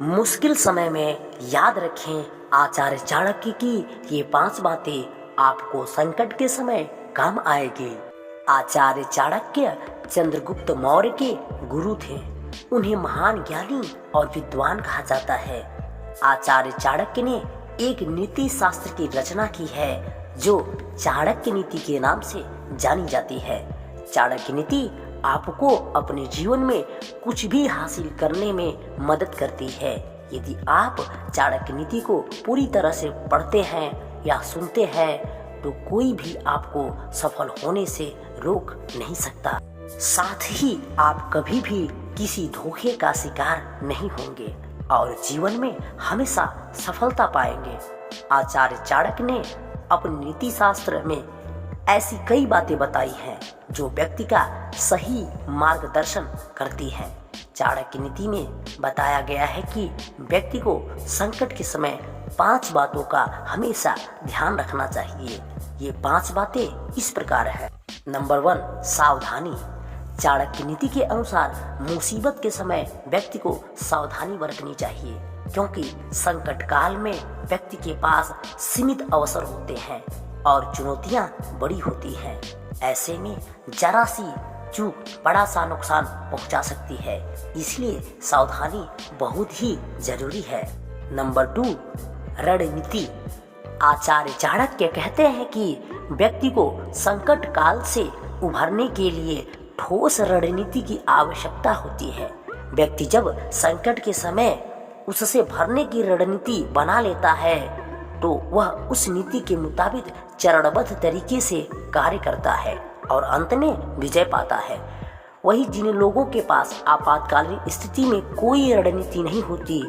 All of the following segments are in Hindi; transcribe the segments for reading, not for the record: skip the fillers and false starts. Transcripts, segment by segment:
मुश्किल समय में याद रखें आचार्य चाणक्य की ये 5 बातें आपको संकट के समय काम आएगी। आचार्य चाणक्य चंद्रगुप्त मौर्य के गुरु थे। उन्हें महान ज्ञानी और विद्वान कहा जाता है। आचार्य चाणक्य ने एक नीति शास्त्र की रचना की है जो चाणक्य नीति के नाम से जानी जाती है। चाणक्य नीति आपको अपने जीवन में कुछ भी हासिल करने में मदद करती है। यदि आप चाणक्य नीति को पूरी तरह से पढ़ते हैं या सुनते हैं तो कोई भी आपको सफल होने से रोक नहीं सकता। साथ ही आप कभी भी किसी धोखे का शिकार नहीं होंगे और जीवन में हमेशा सफलता पाएंगे। आचार्य चाणक्य ने अपने नीति शास्त्र में ऐसी कई बातें बताई हैं जो व्यक्ति का सही मार्गदर्शन करती हैं। चाणक्य नीति में बताया गया है कि व्यक्ति को संकट के समय 5 बातों का हमेशा ध्यान रखना चाहिए। ये 5 बातें इस प्रकार है। नंबर 1, सावधानी। चाणक्य नीति के अनुसार मुसीबत के समय व्यक्ति को सावधानी बरतनी चाहिए, क्योंकि संकट काल में व्यक्ति के पास सीमित अवसर होते हैं और चुनौतियां बड़ी होती हैं। ऐसे में जरा सी चूक बड़ा सा नुकसान पहुंचा सकती है, इसलिए सावधानी बहुत ही जरूरी है। नंबर 2, रणनीति। आचार्य चाणक्य कहते हैं कि व्यक्ति को संकट काल से उभरने के लिए ठोस रणनीति की आवश्यकता होती है। व्यक्ति जब संकट के समय उससे भरने की रणनीति बना लेता है तो वह उस नीति के मुताबिक चरणबद्ध तरीके से कार्य करता है और अंत में विजय पाता है। वही जिन लोगों के पास आपातकालीन स्थिति में कोई रणनीति नहीं होती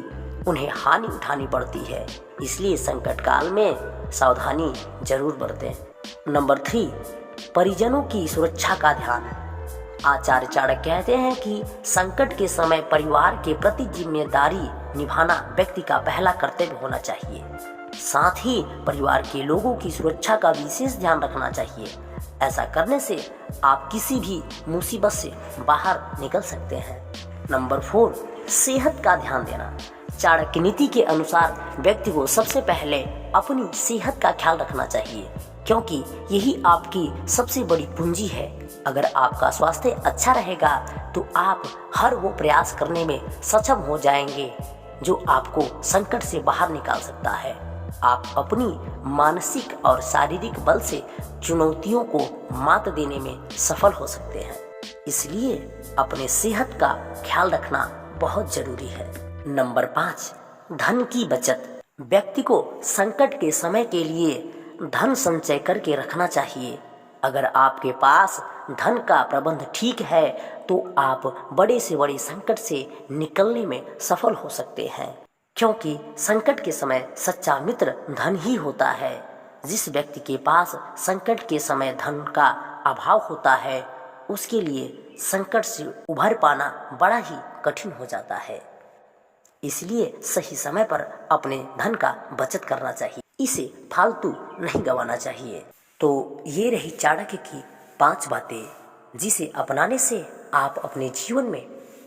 उन्हें हानि उठानी पड़ती है। इसलिए संकट काल में सावधानी जरूर बरतें। नंबर 3, परिजनों की सुरक्षा का ध्यान। आचार्य चाणक्य कहते हैं कि संकट के समय परिवार के प्रति जिम्मेदारी निभाना व्यक्ति का पहला कर्तव्य होना चाहिए। साथ ही परिवार के लोगों की सुरक्षा का विशेष ध्यान रखना चाहिए। ऐसा करने से आप किसी भी मुसीबत से बाहर निकल सकते हैं। नंबर 4, सेहत का ध्यान देना। चाणक्य नीति के अनुसार व्यक्ति को सबसे पहले अपनी सेहत का ख्याल रखना चाहिए, क्योंकि यही आपकी सबसे बड़ी पूंजी है। अगर आपका स्वास्थ्य अच्छा रहेगा तो आप हर वो प्रयास करने में सक्षम हो जाएंगे जो आपको संकट से बाहर निकाल सकता है। आप अपनी मानसिक और शारीरिक बल से चुनौतियों को मात देने में सफल हो सकते हैं। इसलिए अपने सेहत का ख्याल रखना बहुत जरूरी है। नंबर 5, धन की बचत। व्यक्ति को संकट के समय के लिए धन संचय करके रखना चाहिए। अगर आपके पास धन का प्रबंध ठीक है तो आप बड़े से बड़े संकट से निकलने में सफल हो सकते हैं, क्योंकि संकट के समय सच्चा मित्र धन ही होता है। जिस व्यक्ति के पास संकट के समय धन का अभाव होता है उसके लिए संकट से उभर पाना बड़ा ही कठिन हो जाता है। इसलिए सही समय पर अपने धन का बचत करना चाहिए, इसे फालतू नहीं गंवाना चाहिए। तो ये रही चाणक्य की 5 बातें, जिसे अपनाने से आप अपने जीवन में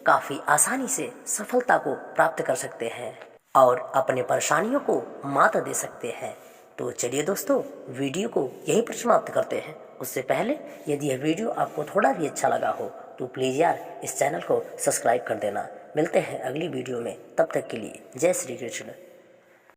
काफ़ी आसानी से सफलता को प्राप्त कर सकते हैं और अपने परेशानियों को मात दे सकते हैं। तो चलिए दोस्तों, वीडियो को यहीं पर समाप्त करते हैं। उससे पहले यदि यह वीडियो आपको थोड़ा भी अच्छा लगा हो तो प्लीज़ यार इस चैनल को सब्सक्राइब कर देना। मिलते हैं अगली वीडियो में, तब तक के लिए जय श्री कृष्ण।